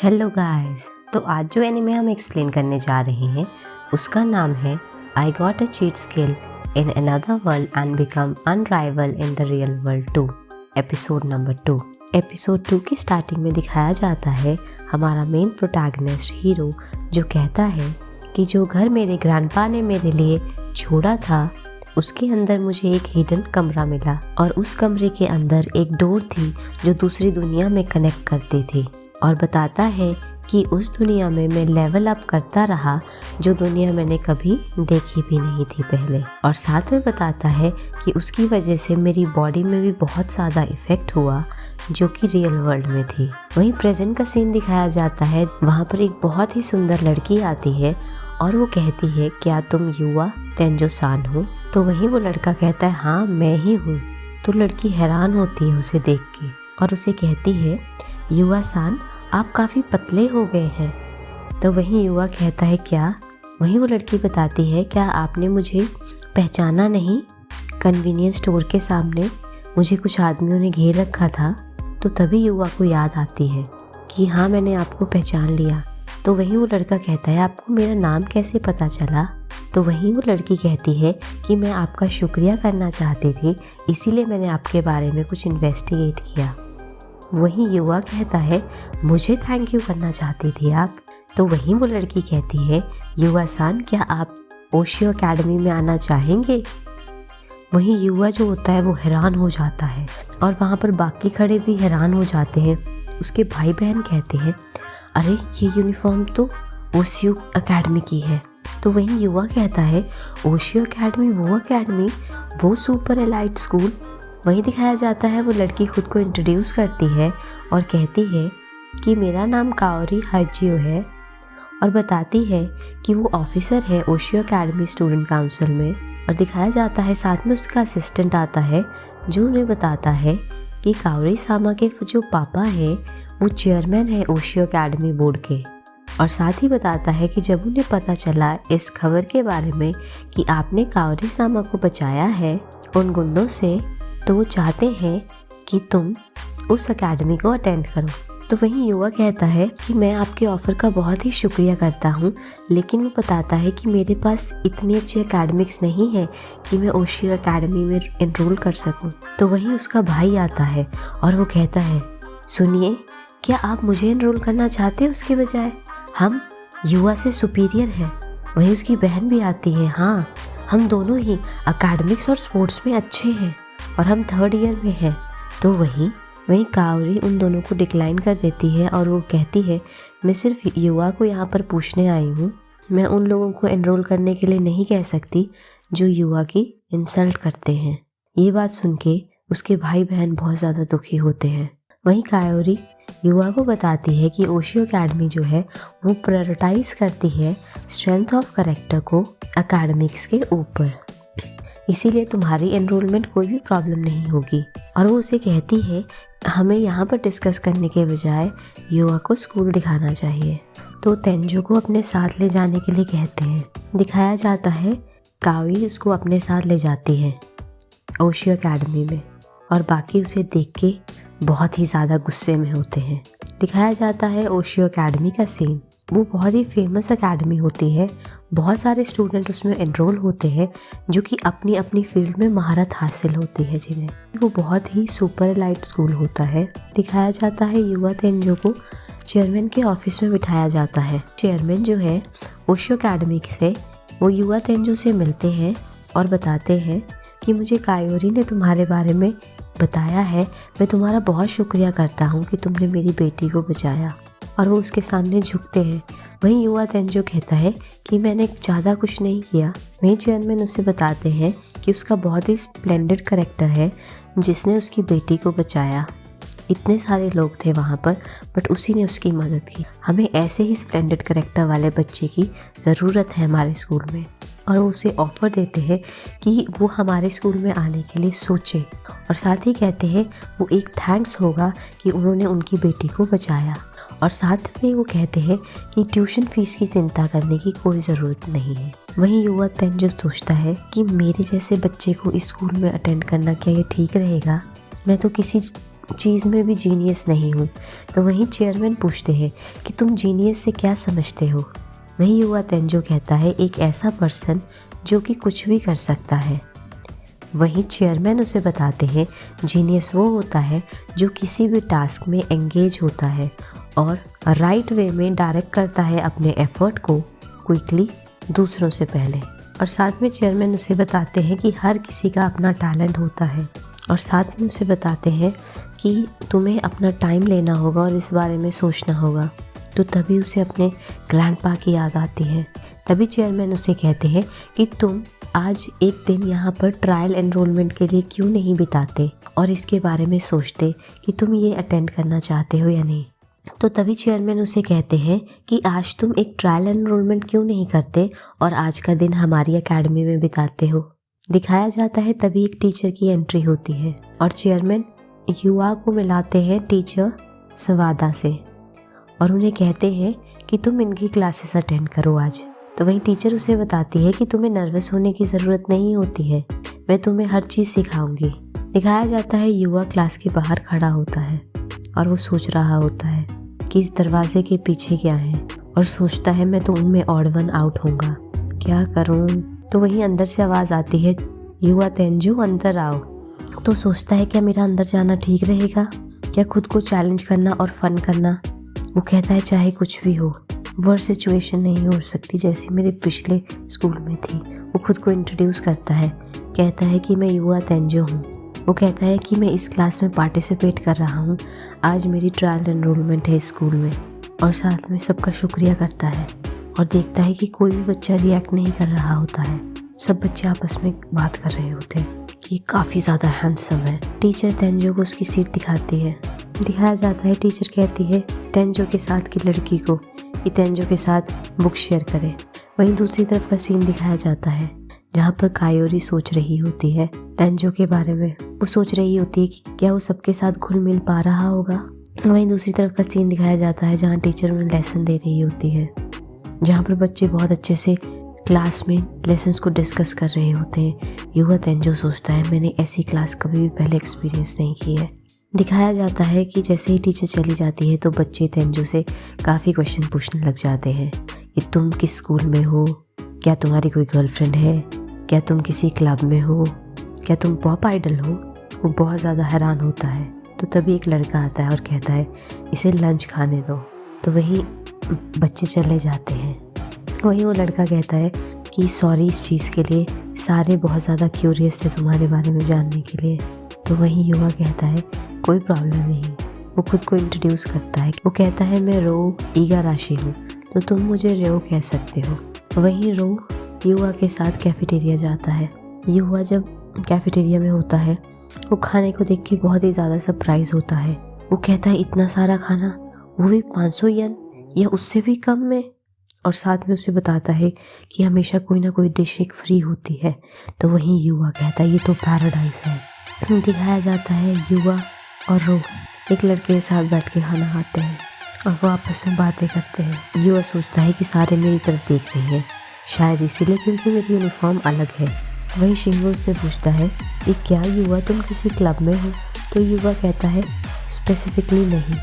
Hello guys. तो आज जो एनिमे हम एक्सप्लेन करने जा रहे हैं उसका नाम है I got a cheat skill in another world and become unrivalled in the real world 2 episode number 2। Episode 2 की स्टार्टिंग में दिखाया जाता है हमारा मेन प्रोटैगनिस्ट हीरो जो कहता है कि जो घर मेरे ग्रैंडपा ने मेरे लिए छोड़ा था उसके अंदर मुझे एक हिडन कमरा मिला और उस कमरे के अंदर एक डोर थी जो दूसरी दुनिया में कनेक्ट करती थी और बताता है कि उस दुनिया में मैं लेवल अप करता रहा जो दुनिया मैंने कभी देखी भी नहीं थी पहले। और साथ में बताता है कि उसकी वजह से मेरी बॉडी में भी बहुत ज़्यादा इफ़ेक्ट हुआ जो कि रियल वर्ल्ड में थी। वहीं प्रेजेंट का सीन दिखाया जाता है, वहाँ पर एक बहुत ही सुंदर लड़की आती है और वो कहती है क्या तुम युवा तेंजो-सान हो? तो वहीं वो लड़का कहता है हाँ मैं ही हूँ। तो लड़की हैरान होती है उसे देख के और उसे कहती है युवा-सान आप काफ़ी पतले हो गए हैं। तो वहीं युवा कहता है क्या? वहीं वो लड़की बताती है क्या आपने मुझे पहचाना नहीं? कन्वीनियंस स्टोर के सामने मुझे कुछ आदमियों ने घेर रखा था। तो तभी युवा को याद आती है कि हाँ मैंने आपको पहचान लिया। तो वहीं वो लड़का कहता है आपको मेरा नाम कैसे पता चला? तो वहीं वो लड़की कहती है कि मैं आपका शुक्रिया करना चाहती थी इसीलिए मैंने आपके बारे में कुछ इन्वेस्टिगेट किया। वहीं युवा कहता है मुझे थैंक यू करना चाहती थी आप? तो वहीं वो लड़की कहती है युवा-सान क्या आप ओशियो अकेडमी में आना चाहेंगे? वहीं युवा जो होता है वो हैरान हो जाता है और वहाँ पर बाकी खड़े भी हैरान हो जाते हैं। उसके भाई बहन कहते हैं अरे ये यूनिफॉर्म तो ओशियो अकेडमी की है। तो वहीं युवा कहता है ओशियो अकेडमी वो सुपर एलाइट स्कूल। वहीं दिखाया जाता है वो लड़की खुद को इंट्रोड्यूस करती है और कहती है कि मेरा नाम काओरी हाजियो है और बताती है कि वो ऑफिसर है ओशियो अकेडमी स्टूडेंट काउंसिल में। और दिखाया जाता है साथ में उसका असिस्टेंट आता है जो उन्हें बताता है कि काओरी सामा के जो पापा हैं वो चेयरमैन है ओशियो अकेडमी बोर्ड के। और साथ ही बताता है कि जब उन्हें पता चला इस खबर के बारे में कि आपने काओरी सामा को बचाया है उन गुंडों से तो वो चाहते हैं कि तुम उस अकेडमी को अटेंड करो। तो वहीं युवा कहता है कि मैं आपके ऑफ़र का बहुत ही शुक्रिया करता हूँ लेकिन वो बताता है कि मेरे पास इतनी अच्छी एकेडमिक्स नहीं है कि मैं ओशियो अकेडमी में एनरोल कर सकूँ। तो वहीं उसका भाई आता है और वो कहता है सुनिए क्या आप मुझे एनरोल करना चाहते हैं उसके बजाय? हम युवा से सुपीरियर हैं। वहीं उसकी बहन भी आती है हाँ हम दोनों ही एकेडमिक्स और स्पोर्ट्स में अच्छे हैं और हम 3rd ईयर में हैं। तो वहीं काओरी उन दोनों को डिक्लाइन कर देती है और वो कहती है मैं सिर्फ युवा को यहाँ पर पूछने आई हूँ, मैं उन लोगों को एनरोल करने के लिए नहीं कह सकती जो युवा की इंसल्ट करते हैं। ये बात सुन के उसके भाई बहन बहुत ज़्यादा दुखी होते हैं। वहीं काओरी युवा को बताती है कि ओशियो अकेडमी जो है वो प्रायोरिटाइज करती है स्ट्रेंथ ऑफ कैरेक्टर को एकेडमिक्स के ऊपर, इसीलिए तुम्हारी एनरोलमेंट कोई भी प्रॉब्लम नहीं होगी। और वो उसे कहती है हमें यहाँ पर डिस्कस करने के बजाय युवा को स्कूल दिखाना चाहिए। तो तेंजो को अपने साथ ले जाने के लिए कहते हैं। दिखाया जाता है काओरी उसको अपने साथ ले जाती है ओशियो अकेडमी में और बाकी उसे देख के बहुत ही ज़्यादा गुस्से में होते हैं। दिखाया जाता है ओशियो अकेडमी का सीन। वो बहुत ही फेमस एकेडमी होती है, बहुत सारे स्टूडेंट उसमें एनरोल होते हैं जो कि अपनी अपनी फील्ड में महारत हासिल होती है जिन्हें। वो बहुत ही सुपर एलाइट स्कूल होता है। दिखाया जाता है युवा तेंजो को चेयरमैन के ऑफिस में बिठाया जाता है। चेयरमैन जो है ओशियो अकेडमी से वो युवा तेंजो से मिलते हैं और बताते हैं कि मुझे काओरी ने तुम्हारे बारे में बताया है, मैं तुम्हारा बहुत शुक्रिया करता हूँ कि तुमने मेरी बेटी को बचाया। और वो उसके सामने झुकते हैं। वहीं युवा तेंजो कहता है कि मैंने ज़्यादा कुछ नहीं किया। वहीं चेयरमैन उसे बताते हैं कि उसका बहुत ही स्प्लेंडेड कैरेक्टर है जिसने उसकी बेटी को बचाया। इतने सारे लोग थे वहाँ पर बट उसी ने उसकी मदद की। हमें ऐसे ही स्प्लेंडेड कैरेक्टर वाले बच्चे की ज़रूरत है हमारे स्कूल में। और वो उसे ऑफ़र देते हैं कि वो हमारे स्कूल में आने के लिए सोचे और साथ ही कहते हैं वो एक थैंक्स होगा कि उन्होंने उनकी बेटी को बचाया। और साथ में वो कहते हैं कि ट्यूशन फीस की चिंता करने की कोई ज़रूरत नहीं है। वहीं युवा तेंजो सोचता है कि मेरे जैसे बच्चे को इस स्कूल में अटेंड करना क्या ये ठीक रहेगा? मैं तो किसी चीज़ में भी जीनियस नहीं हूँ। तो वहीं चेयरमैन पूछते हैं कि तुम जीनियस से क्या समझते हो। वहीं युवा तेंजो कहता है एक ऐसा पर्सन जो कि कुछ भी कर सकता है। वहीं चेयरमैन उसे बताते हैं जीनियस वो होता है जो किसी भी टास्क में एंगेज होता है और राइट वे में डायरेक्ट करता है अपने एफर्ट को क्विकली दूसरों से पहले। और साथ में चेयरमैन उसे बताते हैं कि हर किसी का अपना टैलेंट होता है और साथ में उसे बताते हैं कि तुम्हें अपना टाइम लेना होगा और इस बारे में सोचना होगा। तो तभी उसे अपने ग्रैंडपा की याद आती है। तभी चेयरमैन उसे कहते हैं कि तुम आज एक दिन यहाँ पर ट्रायल एनरोलमेंट के लिए क्यों नहीं बिताते और इसके बारे में सोचते कि तुम ये अटेंड करना चाहते हो या नहीं। तो तभी चेयरमैन उसे कहते हैं कि आज तुम एक ट्रायल एनरोलमेंट क्यों नहीं करते और आज का दिन हमारी एकेडमी में बिताते हो। दिखाया जाता है तभी एक टीचर की एंट्री होती है और चेयरमैन युवा को मिलाते हैं टीचर सवादा से और उन्हें कहते हैं कि तुम इनकी क्लासेस अटेंड करो आज। तो वही टीचर उसे बताती है कि तुम्हें नर्वस होने की ज़रूरत नहीं होती है, मैं तुम्हें हर चीज़ सिखाऊंगी। दिखाया जाता है युवा क्लास के बाहर खड़ा होता है और वो सोच रहा होता है कि इस दरवाजे के पीछे क्या है और सोचता है मैं तो उनमें ऑड वन आउट होऊंगा, क्या करूं। तो वहीं अंदर से आवाज़ आती है युवा तेंजो अंदर आओ। तो सोचता है क्या मेरा अंदर जाना ठीक रहेगा, क्या खुद को चैलेंज करना और फन करना। वो कहता है चाहे कुछ भी हो वर्स्ट सिचुएशन नहीं हो सकती जैसी मेरे पिछले स्कूल में थी। वो खुद को इंट्रोड्यूस करता है, कहता है कि मैं युवा तेंजो हूँ। वो कहता है कि मैं इस क्लास में पार्टिसिपेट कर रहा हूँ, आज मेरी ट्रायल एनरोलमेंट है स्कूल में। और साथ में सबका शुक्रिया करता है और देखता है कि कोई भी बच्चा रिएक्ट नहीं कर रहा होता है। सब बच्चे आपस में बात कर रहे होते हैं कि काफ़ी ज़्यादा हैंडसम है। टीचर तेंजो को उसकी सीट दिखाती है। दिखाया जाता है टीचर कहती है तेंजो के साथ की लड़की को कि तेंजो के साथ बुक शेयर करे। वहीं दूसरी तरफ का सीन दिखाया जाता है जहाँ पर कायोरी सोच रही होती है तेंजो के बारे में। वो सोच रही होती है कि क्या वो सबके साथ घुल मिल पा रहा होगा। वहीं दूसरी तरफ का सीन दिखाया जाता है जहाँ टीचर उन्हें लेसन दे रही होती है, जहाँ पर बच्चे बहुत अच्छे से क्लास में लेसन्स को डिस्कस कर रहे होते हैं। युवा तेंजो सोचता है मैंने ऐसी क्लास कभी भी पहले एक्सपीरियंस नहीं की है। दिखाया जाता है कि जैसे ही टीचर चली जाती है तो बच्चे तेंजो से काफ़ी क्वेश्चन पूछने लग जाते हैं कि तुम किस स्कूल में हो, क्या तुम्हारी कोई गर्लफ्रेंड है, क्या तुम किसी क्लब में हो, क्या तुम पॉप आइडल हो। वो बहुत ज़्यादा हैरान होता है। तो तभी एक लड़का आता है और कहता है इसे लंच खाने दो। तो वहीं बच्चे चले जाते हैं। वहीं वो लड़का कहता है कि सॉरी इस चीज़ के लिए, सारे बहुत ज़्यादा क्यूरियस थे तुम्हारे बारे में जानने के लिए। तो वहीं युवा कहता है कोई प्रॉब्लम नहीं। वो खुद को इंट्रोड्यूस करता है। वो कहता है मैं रो इगाराशी हूँ, तो तुम मुझे रो कह सकते हो। वहीं रो युवा के साथ कैफेटेरिया जाता है। युवा जब कैफेटेरिया में होता है वो खाने को देख के बहुत ही ज़्यादा सरप्राइज होता है। वो कहता है इतना सारा खाना, वो भी 500 येन या उससे भी कम में। और साथ में उसे बताता है कि हमेशा कोई ना कोई डिश एक फ्री होती है। तो वहीं युवा कहता है ये तो पैराडाइज है। दिखाया जाता है युवा और रो एक लड़के के साथ बैठ के खाना खाते हैं और वो आपस में बातें करते हैं। युवा सोचता है कि सारे मेरी तरफ देख रहे हैं, शायद इसीलिए क्योंकि मेरी यूनिफॉर्म अलग है। वहीं शिंगो उससे पूछता है कि क्या युवा तुम किसी क्लब में हो। तो युवा कहता है स्पेसिफिकली नहीं।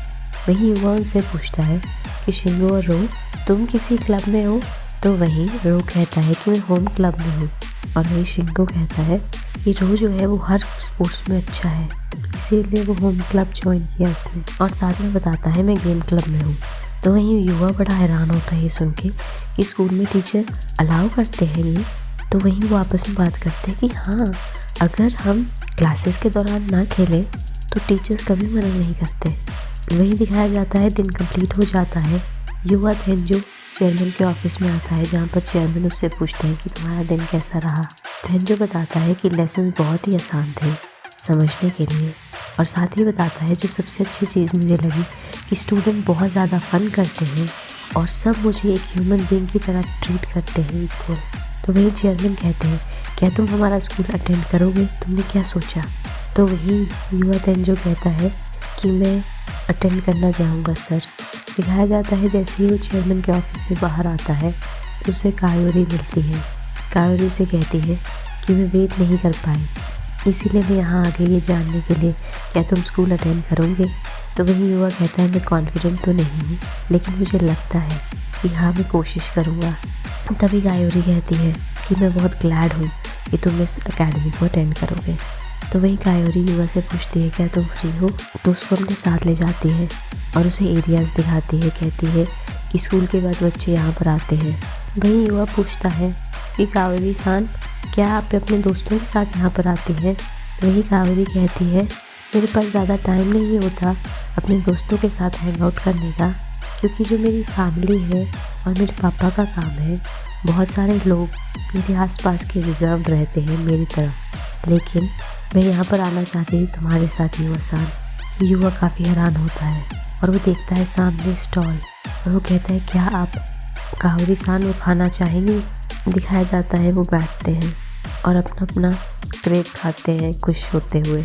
वहीं युवा उनसे पूछता है कि शिंगो और रो तुम किसी क्लब में हो। तो वहीं रो कहता है कि मैं होम क्लब में हूँ। और वहीं शिंगो कहता है कि रो जो है वो हर स्पोर्ट्स में अच्छा है, इसीलिए वो होम क्लब ज्वाइन किया उसने। और साथ में बताता है मैं गेम क्लब में हूँ। तो वहीं युवा बड़ा हैरान होता है ये सुन के कि स्कूल में टीचर अलाउ करते हैं ये। तो वहीं वो आपस में बात करते हैं कि हाँ, अगर हम क्लासेस के दौरान ना खेलें तो टीचर्स कभी मना नहीं करते। वहीं दिखाया जाता है दिन कंप्लीट हो जाता है। युवा तेंजो चेयरमैन के ऑफिस में आता है जहाँ पर चेयरमैन उससे पूछते हैं कि तुम्हारा दिन कैसा रहा। तेंजो बताता है कि लेसन बहुत ही आसान थे समझने के लिए। और साथ ही बताता है जो सबसे अच्छी चीज़ मुझे लगी कि स्टूडेंट बहुत ज़्यादा फन करते हैं और सब मुझे एक ह्यूमन बीइंग की तरह ट्रीट करते हैं इक्वल। तो वही चेयरमैन कहते हैं क्या तुम हमारा स्कूल अटेंड करोगे, तुमने क्या सोचा। तो वही युवा तेंजो कहता है कि मैं अटेंड करना चाहूँगा सर। दिखाया जाता है जैसे ही वो चेयरमैन के ऑफिस से बाहर आता है तो उसे कायोरी मिलती है। कायोरी उसे कहती है कि मैं वेट नहीं कर पाई, इसीलिए मैं यहाँ आ गई ये जानने के लिए क्या तुम स्कूल अटेंड करोगे। तो वही युवा कहता है मैं कॉन्फिडेंट तो नहीं हूँ, लेकिन मुझे लगता है कि हाँ मैं कोशिश करूँगा। तभी कायोरी कहती है कि मैं बहुत ग्लैड हूँ कि तुम इस एकेडमी को अटेंड करोगे। तो वही कायोरी युवा से पूछती है क्या तुम फ्री हो, तो उसको अपने साथ ले जाती है और उसे एरियाज़ दिखाती है। कहती है कि स्कूल के बाद बच्चे यहाँ पर आते हैं। वही युवा पूछता है कि कावेरी सान क्या आप अपने दोस्तों के साथ यहाँ पर आती हैं। तो वही कावेरी कहती है मेरे पास ज़्यादा टाइम नहीं होता अपने दोस्तों के साथ हैंग आउट करने का, क्योंकि जो मेरी फैमिली है और मेरे पापा का काम है, बहुत सारे लोग मेरे आसपास के रिजर्व रहते हैं मेरी तरफ, लेकिन मैं यहाँ पर आना चाहती थी तुम्हारे साथ युवा सान। युवा काफ़ी हैरान होता है और वो देखता है सामने स्टॉल और वो कहता है क्या आप कावेरी सान वो खाना चाहेंगी। दिखाया जाता है वो बैठते हैं और अपना अपना क्रेप खाते हैं खुश होते हुए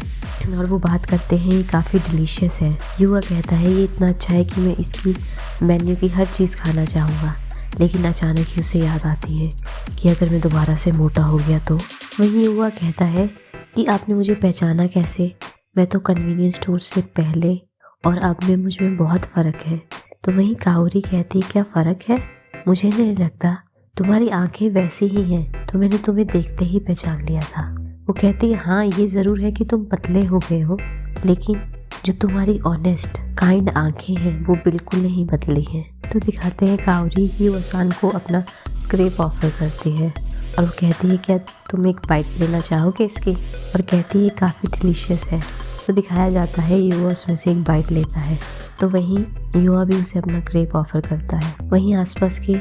और वो बात करते हैं ये काफ़ी डिलीशियस है। युवा कहता है ये इतना अच्छा है कि मैं इसकी मेन्यू की हर चीज़ खाना चाहूँगा, लेकिन अचानक ही उसे याद आती है कि अगर मैं दोबारा से मोटा हो गया तो। वही युवा कहता है कि आपने मुझे पहचाना कैसे, मैं तो कन्वीनियंस स्टोर से पहले और अब में मुझ में बहुत फ़र्क है। तो वही कावेरी कहती क्या फ़र्क है, मुझे नहीं लगता, तुम्हारी आंखें वैसी ही हैं, तो मैंने तुम्हें देखते ही पहचान लिया था। वो कहती है हाँ ये ज़रूर है कि तुम पतले हो गए हो, लेकिन जो तुम्हारी ऑनेस्ट काइंड आंखें हैं वो बिल्कुल नहीं बदली हैं। तो दिखाते हैं कावेरी युवा सान को अपना क्रेप ऑफर करती है और वो कहती है क्या तुम एक बाइट लेना चाहोगे इसकी, और कहती है काफ़ी डिलीशियस है। तो दिखाया जाता है युवा उसमें से एक बाइट लेता है। तो वहीं युवा भी उसे अपना क्रेप ऑफर करता है। वहीं आसपास के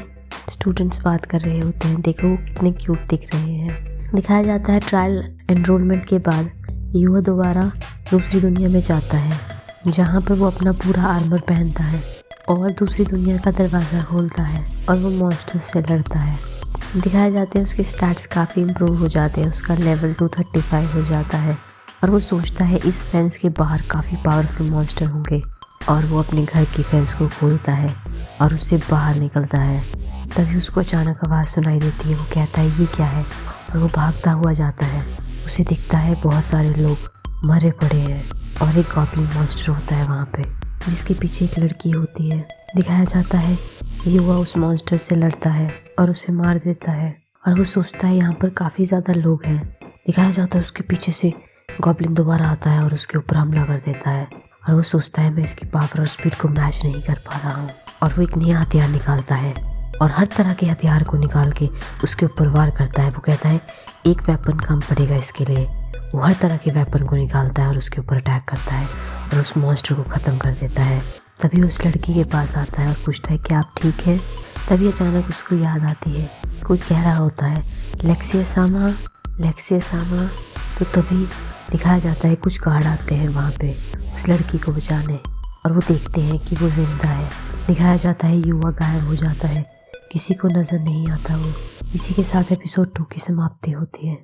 स्टूडेंट्स बात कर रहे होते हैं, देखो वो कितने क्यूट दिख रहे हैं। दिखाया जाता है ट्रायल एनरोलमेंट के बाद युवा दोबारा दूसरी दुनिया में जाता है, जहाँ पर वो अपना पूरा आर्मर पहनता है और दूसरी दुनिया का दरवाज़ा खोलता है और वो मॉन्स्टर्स से लड़ता है। दिखाया जाते हैं उसके स्टैट्स काफ़ी इम्प्रूव हो जाते हैं, उसका लेवल 235 हो जाता है और वो सोचता है इस फेंस के बाहर काफ़ी पावरफुल मॉन्स्टर होंगे, और वो अपने घर की फेंस को खोलता है और उससे बाहर निकलता है। तभी उसको अचानक आवाज़ सुनाई देती है। वो कहता है ये क्या है, और वो भागता हुआ जाता है। उसे दिखता है बहुत सारे लोग मरे पड़े हैं और एक गॉब्लिन मॉन्स्टर होता है वहाँ पे, जिसके पीछे एक लड़की होती है। दिखाया जाता है युवा उस मॉन्स्टर से लड़ता है और उसे मार देता है और वो सोचता है यहाँ पर काफ़ी ज़्यादा लोग हैं। दिखाया जाता है उसके पीछे से गॉब्लिन दोबारा आता है और उसके ऊपर हमला कर देता है और वो सोचता है मैं इसकी पावर और स्पीड को मैच नहीं कर पा रहा हूँ, और वो एक नया हथियार निकालता है और हर तरह के हथियार को निकाल के उसके ऊपर वार करता है। वो कहता है एक वेपन कम पड़ेगा इसके लिए। वो हर तरह के वेपन को निकालता है और उसके ऊपर अटैक करता है और उस मॉन्स्टर को ख़त्म कर देता है। तभी उस लड़की के पास आता है और पूछता है कि आप ठीक हैं। तभी अचानक उसको याद आती है, कोई कह रहा होता है लेक्सिया सामा, लेक्सिया सामा। तो तभी दिखाया जाता है कुछ गार्ड आते हैं वहाँ पे उस लड़की को बचाने और वो देखते हैं कि वो जिंदा है। दिखाया जाता है युवा गायब हो जाता है, किसी को नज़र नहीं आता वो। इसी के साथ एपिसोड 2 की समाप्ति होती है।